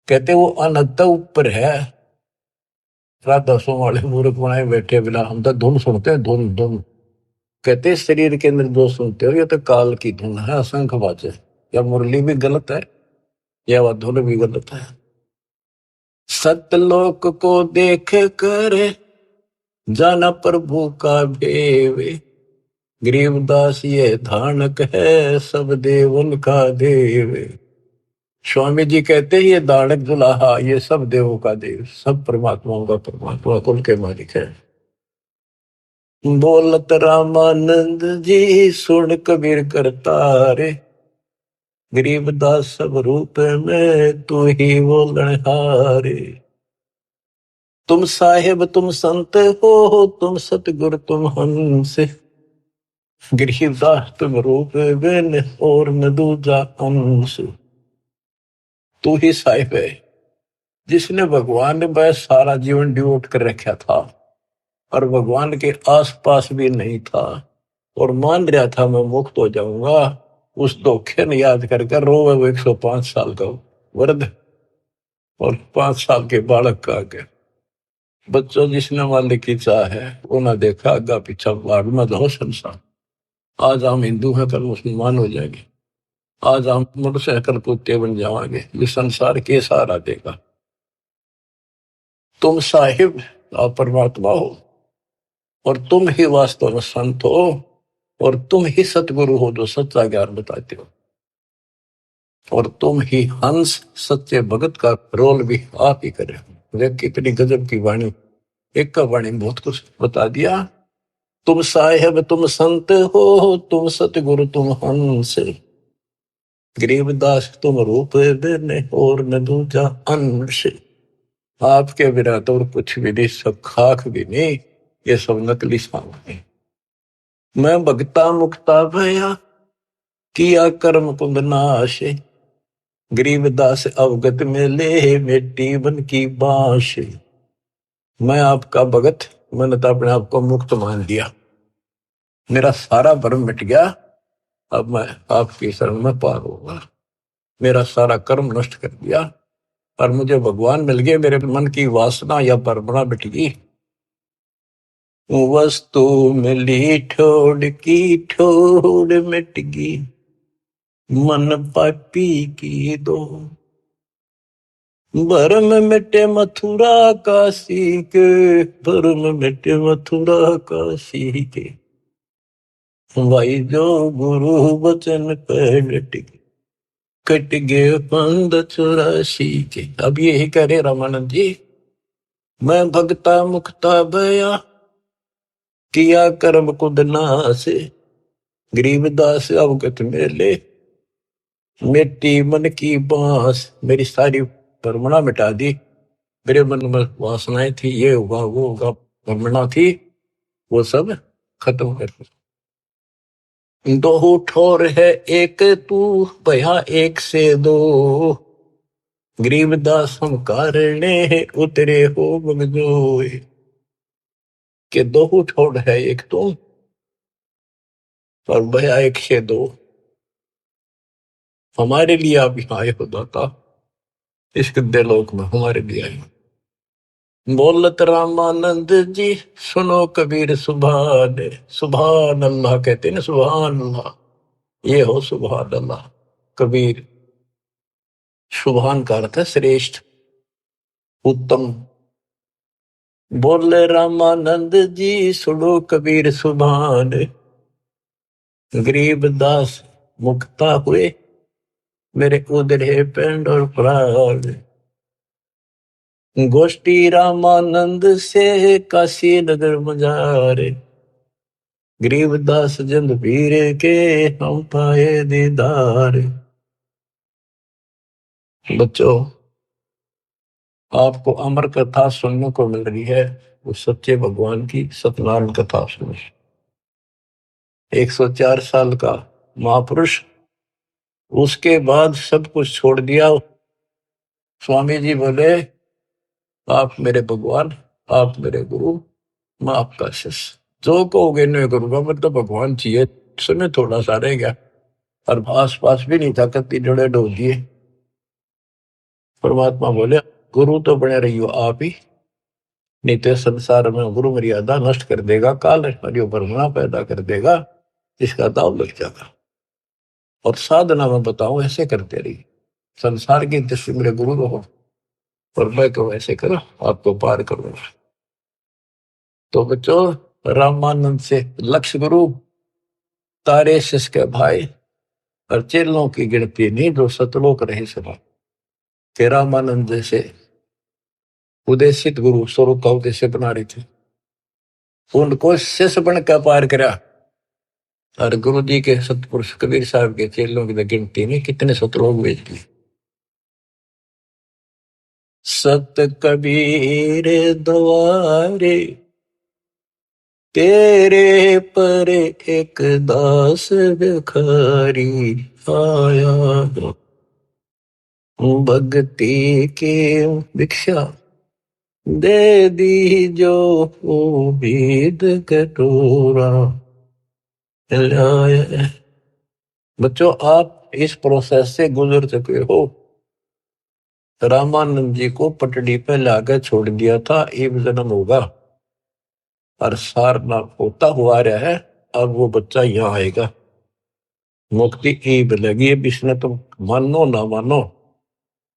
कहते वो अनंत ऊपर है। राधा सो वाले मूर्ख बनाए बैठे बिना, हम तो धुन सुनते हैं, धुन धुन। कहते शरीर के अंदर जो सुनते हो ये तो काल की धुन है, असंख्य बाजे। या मुरली भी गलत है, या वह धुन भी गलत है। सतलोक को देख कर जाना प्रभु का भेवे। गरीबदास ये धानक है, सब देवन का देव। स्वामी जी कहते हैं ये दानक दुलाहा, ये सब देवों का देव, सब परमात्माओं का परमात्मा, कुल के मालिक है। बोलत रामानंद जी सुन कबीर करतारे, गरीबदास सब रूप में तू ही बोलनहारे। तुम साहेब तुम संत हो, तुम सतगुरु तुम हंस। गरीबदास तुम रूप बिन और न दूजा अंश। तू ही साहिब है जिसने भगवान ने बस सारा जीवन डिवोट कर रखा था, और भगवान के आसपास भी नहीं था, और मान रहा था मैं मुक्त हो जाऊंगा। उस धोखे ने याद करके रोवे वो 105 साल का वृद्ध और 5 साल के बालक का आगे। बच्चों जिसने मालिक की चाह है वो ना देखा आगा पीछा, बाढ़ में जाओ संसार। आज हम हिंदू हैं, कल मुसलमान हो जाएंगे। आज हम मनुष्य कल कुत्ते बन जाएंगे। ये संसार के सहारा देगा। तुम साहिब आप परमात्मा हो, और तुम ही वास्तव में संत हो, और तुम ही सतगुरु हो जो सच्चा ज्ञान बताते हो, और तुम ही हंस सच्चे भगत का रोल भी आप ही करे। देख कितनी गजब की वाणी, एक का वाणी बहुत कुछ बता दिया। तुम साहेब तुम संत हो, तुम सतगुरु तुम हंस। गरीबदास तुम रूप बिन और न दूजा अंश। आपके बिना तो और कुछ भी नहीं, सब खाक भी नहीं, ये सब नकली सामान। मैं भगता मुक्ता भया, किया कर्म कुंभ नाश। गरीबदास अवगत में ले, मिट्टी बन की बांश। मैं आपका भगत, मैंने तो अपने आप को मुक्त मान लिया। मेरा सारा भ्रम मिट गया, अब मैं आपकी शरण में पार होगा। मेरा सारा कर्म नष्ट कर दिया और मुझे भगवान मिल गए। मेरे मन की वासना या परंपरा मिट गई। वस्तु मिली ठोड़ की ठोड़ मिट गई, मन पापी की दो। भरम मिटे मथुरा काशी के, भरम मिटे मथुरा काशी के, भाई जो गुरु वचन पे डट गए, कट गए पंद 84 के। अब यही कह रहे रामानंद जी, मैं भगता मुक्ता भया, किया कर्म कुद नास, गरीबदास अवगत मेले, मिट्टी मन की बांस। मेरी सारी भ्रमणा मिटा दी। मेरे मन में वासनाएं थी, ये होगा वो होगा, भ्रमणा थी, वो सब खत्म कर दी। दो ठोर है एक तू, भया एक से दो, गरीबदास हम कारणे उतरे हो बगजोए। के दो ठोर है एक तुम और भया एक से दो। हमारे लिए आप यहाँ आए हो दाता, इस गद्दे लोक में हमारे लिए आए हो। बोलत रामानंद जी सुनो कबीर सुभान, सुभान अल्लाह कहते ना, सुभान अल्लाह, ये हो सुभान अल्लाह। कबीर, सुभान का अर्थ है श्रेष्ठ, उत्तम। बोले रामानंद जी सुनो कबीर सुभान, गरीब दास मुक्ता हुए, मेरे उधरे पेंड और प्राण। गोष्ठी रामानंद से काशी नगर मजारे, गरीबदास जंद पीर के हम पाए दीदार। बच्चों, आपको अमर कथा सुनने को मिल रही है, उस सच्चे भगवान की सत्यनारायण कथा सुनो। 104 साल का महापुरुष, उसके बाद सब कुछ छोड़ दिया। स्वामी जी बोले, आप मेरे भगवान, आप मेरे गुरु, मैं आपका शिष्य, जो कहोगे नहीं करूंगा। मतलब भगवान चाहिए, समय थोड़ा सा रह गया और आस पास भी नहीं था, कत्ती जड़े डो दिए। परमात्मा बोले, गुरु तो बने रही हो आप ही, नहीं तो संसार में गुरु मर्यादा नष्ट कर देगा, काल भ्रमणा पैदा कर देगा, इसका दाव लग जाएगा। और साधना में बताओ ऐसे करते रही, संसार की दृष्टि मेरे गुरु रहो और मैं तो ऐसे करो, आपको पार करूंगा। तो बच्चों, रामानंद से लक्ष्य गुरु, तारे शिष के भाई और चेलों की गिनती नहीं जो सतलोक रहे सभा के। रामानंद जैसे उदेशित गुरु स्वरूप का उद्देश्य बना रहे थे, उनको शिष्य बनकर पार करा। और गुरु जी के सतपुरुष कबीर साहब के चेलों की गिनती नहीं, कितने सतलोक भेज दिए। सत कबीर द्वारे तेरे पर एक दास भिखारी आया, भक्ति की भिक्षा दे दी जो उम्मीद कटोरा लाया। बच्चों, आप इस प्रोसेस से गुजर चुके हो। रामानंद जी को पटड़ी पे लाकर छोड़ दिया था, एक जन्म होगा और सारनाथ होता हुआ रहा है। अब वो बच्चा यहाँ आएगा, मुक्ति ईब लगी। अब इसने तुम मानो ना मानो,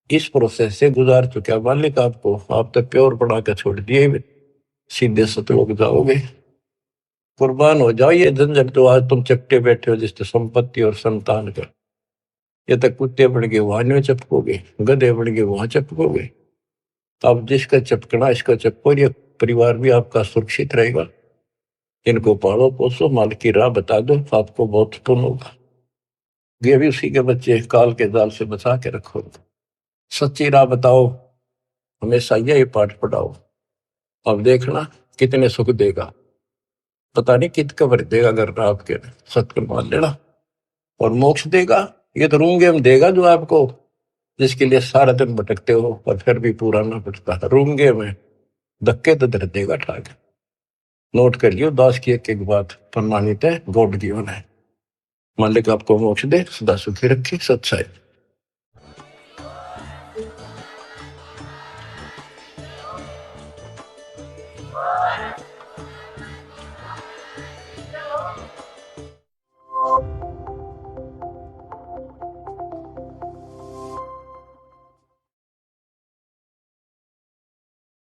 इस प्रोसेस से गुजार चुका मालिक आपको। आप तो प्योर बना के छोड़ दिए, सीधे सतलोक जाओगे। कुर्बान हो जाओ ये झंझट तो आज तुम चपटे बैठे हो, जिससे संपत्ति और संतान का। ये तक कुत्ते बन के वहां नहीं चपकोगे, गधे बन के वहां चपकोगे। अब जिसका चपकना इसका चपको, ये परिवार भी आपका सुरक्षित रहेगा। इनको पालो पोसो, माल की राह बता दो, आपको बहुत पुण्य होगा। ये भी उसी के बच्चे, काल के जाल से बचा के रखो। सच्ची राह बताओ, हमेशा यही पाठ पढ़ाओ। अब देखना कितने सुख देगा, पता नहीं कित कबर देगा। अगर आपके सत्कर्म मान लेना, और मोक्ष देगा, ये तो रूंगे में देगा जो आपको, जिसके लिए सारा दिन भटकते हो और फिर भी पूरा ना पड़ता। रूंगे में धक्के तो दर देगा ठाक। नोट करियो, दास की एक एक बात प्रमाणित है गॉड गिवन है। मालिक आपको मोक्ष दे, सदा सुखी रखे, सच्चाई।